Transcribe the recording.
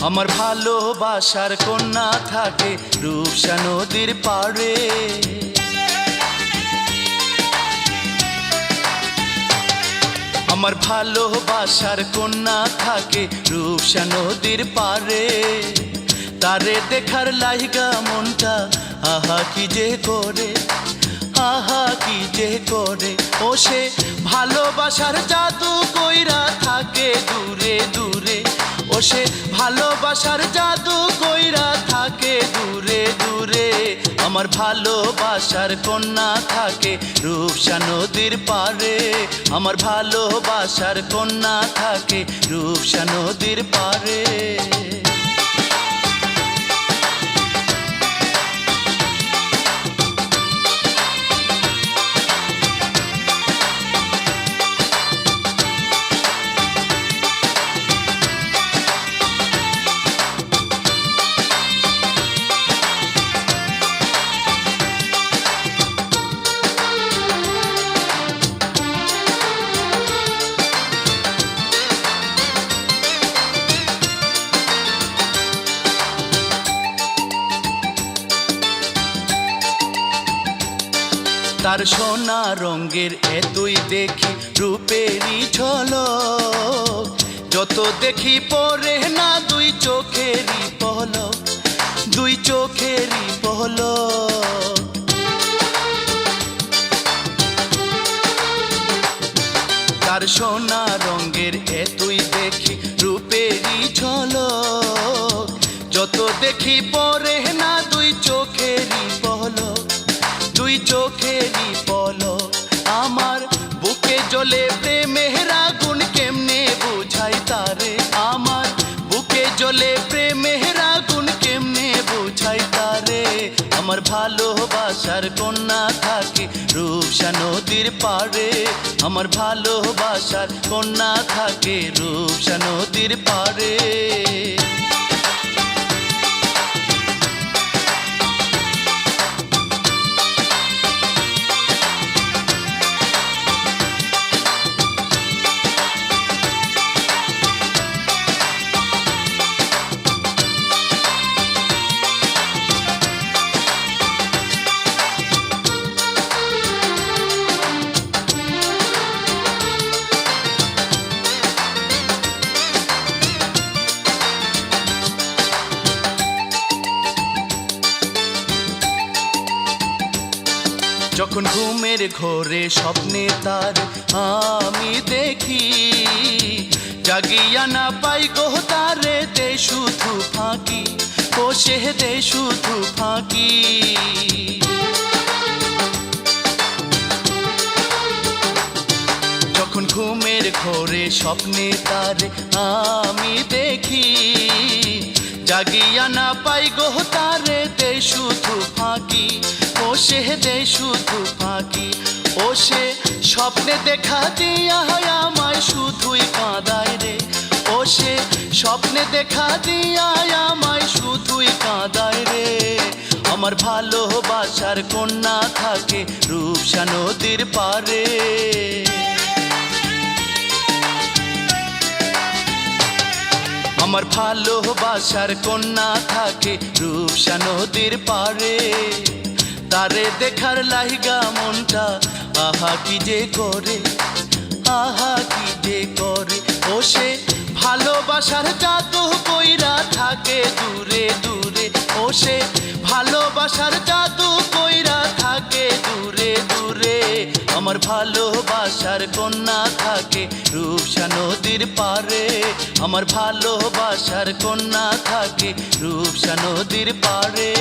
আমার ভালোবাসার কন্যা থাকে রূপসা নদীর পাড়ে। আমার ভালোবাসার কন্যা থাকে রূপসা নদীর পাড়ে। তারে দেখার লাইগা মনটা আহা কি যে করে, আহা কি যে করে। ও সে ভালোবাসার জাদু কইরা থাকে দূরে দূরে। ও সে ভালোবাসার জাদু কইরা থাকে দূরে দূরে। আমার ভালোবাসার কন্যা থাকে রূপসা নদীর পাড়ে। আমার ভালোবাসার কন্যা থাকে রূপসা নদীর পাড়ে। তার সোনা রঙের এতই দেখি রূপেরই ঝলক। যত দেখি পরে না দুই চোখেরই পলক, দুই চোখেরই পলক। তার সোনা রঙের এতই দেখি রূপেরই ঝলক। যত দেখি পরে না দুই চোখেরই পলক, দুই চোখেরই পলক। আমার বুকে জ্বলে প্রেমের আগুন কেমনে বুঝাই তারে। আমার বুকে জ্বলে প্রেমের আগুন কেমনে বুঝাই তারে। আমার ভালোবাসার কন্যা থাকে রূপসা নদীর পাড়ে। আমার ভালোবাসার কন্যা থাকে রূপসা নদীর পাড়ে। যখন ঘুমের ঘোরে স্বপ্নে তার আমি দেখি, জাগিয়া না পাই গো তারে দে শুধু ফাঁকি, ও সে দে শুধু ফাঁকি। যখন ঘুমের ঘোরে স্বপ্নে তার আমি দেখি, জাগিয়া না পাই গো তারে দে শুধু ফাঁকি, ও সে দে শুধু ফাঁকি। ও সে স্বপ্নে দেখা দিয়া আমায় শুধুই কাঁদায় রে। ও সে স্বপ্নে দেখা দিয়া আমায় শুধুই কাঁদায় রে। আমার ভালোবাসার কন্যা থাকে রূপসা নদীর পাড়ে। আমার ভালোবাসার কন্যা থাকে রূপসা নদীর পাড়ে। তারে দেখার লাইগা মনটা আহা কি যে করে, আহা কি যে করে। ও সে ভালোবাসার জাদু কইরা থাকে দূরে দূরে। ও সে ভালোবাসার জাদু কইরা থাকে দূরে দূরে। আমার ভালোবাসার কন্যা থাকে রূপসা নদীর পাড়ে। আমার ভালোবাসার কন্যা থাকে রূপসা নদীর পাড়ে।